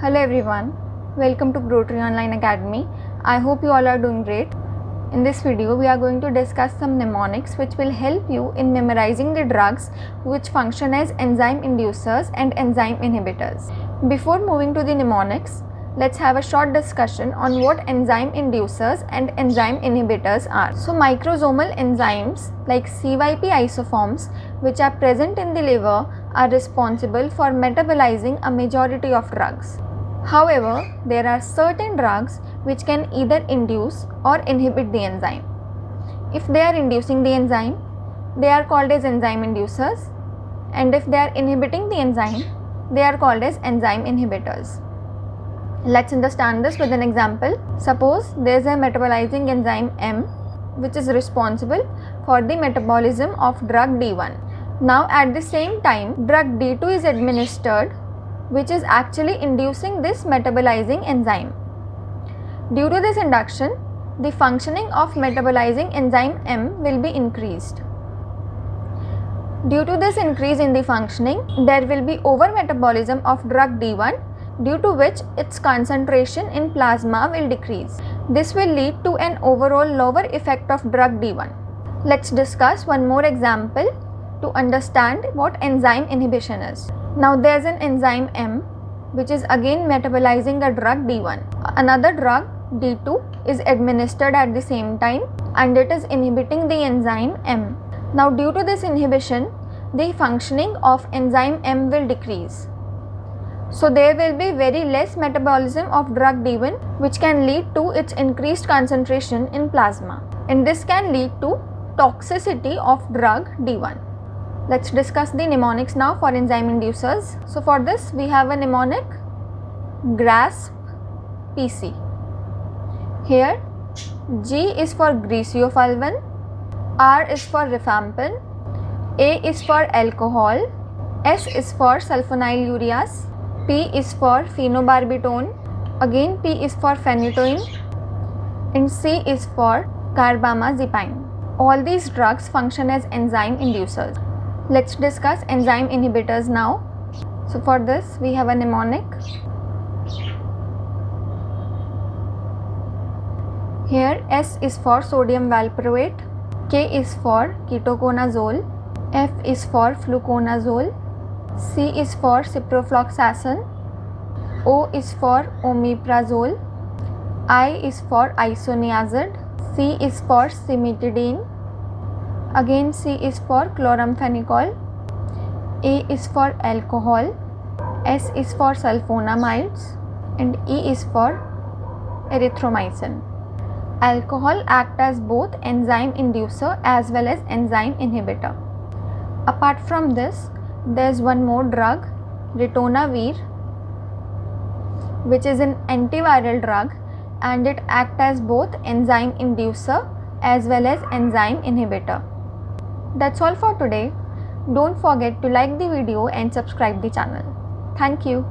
Hello everyone, welcome to Growtree Online Academy. I hope you all are doing great. In this video, we are going to discuss some mnemonics which will help you in memorizing the drugs which function as enzyme inducers and enzyme inhibitors. Before moving to the mnemonics, let's have a short discussion on what enzyme inducers and enzyme inhibitors are. So microsomal enzymes like CYP isoforms which are present in the liver are responsible for metabolizing a majority of drugs. However, there are certain drugs which can either induce or inhibit the enzyme. If they are inducing the enzyme, they are called as enzyme inducers, and if they are inhibiting the enzyme, they are called as enzyme inhibitors. Let's understand this with an example. Suppose there is a metabolizing enzyme M which is responsible for the metabolism of drug D1. Now at the same time, drug D2 is administered which is actually inducing this metabolizing enzyme. Due to this induction, the functioning of metabolizing enzyme M will be increased. Due to this increase in the functioning, there will be over-metabolism of drug D1, due to which its concentration in plasma will decrease. This will lead to an overall lower effect of drug D1. Let's discuss one more example to understand what enzyme inhibition is. Now there is an enzyme M which is again metabolizing the drug D1. Another drug D2 is administered at the same time and it is inhibiting the enzyme M. Now due to this inhibition, the functioning of enzyme M will decrease. So there will be very less metabolism of drug D1 which can lead to its increased concentration in plasma, and this can lead to toxicity of drug D1. Let's discuss the mnemonics now for enzyme inducers. So for this we have a mnemonic GRASP PC. Here G is for griseofulvin, R is for rifampin, A is for alcohol, S is for sulfonylureas, P is for phenobarbital, again P is for phenytoin, and C is for carbamazepine. All these drugs function as enzyme inducers. Let's discuss enzyme inhibitors now. So for this we have a mnemonic. Here S is for sodium valproate, K is for ketoconazole, F is for fluconazole, C is for ciprofloxacin, O is for omeprazole, I is for isoniazid, C is for cimetidine, again C is for chloramphenicol, A is for alcohol, S is for sulfonamides, and E is for erythromycin. Alcohol acts as both enzyme inducer as well as enzyme inhibitor. Apart from this, there is one more drug, ritonavir, which is an antiviral drug, and it acts as both enzyme inducer as well as enzyme inhibitor. That's all for today. Don't forget to like the video and subscribe the channel. Thank you.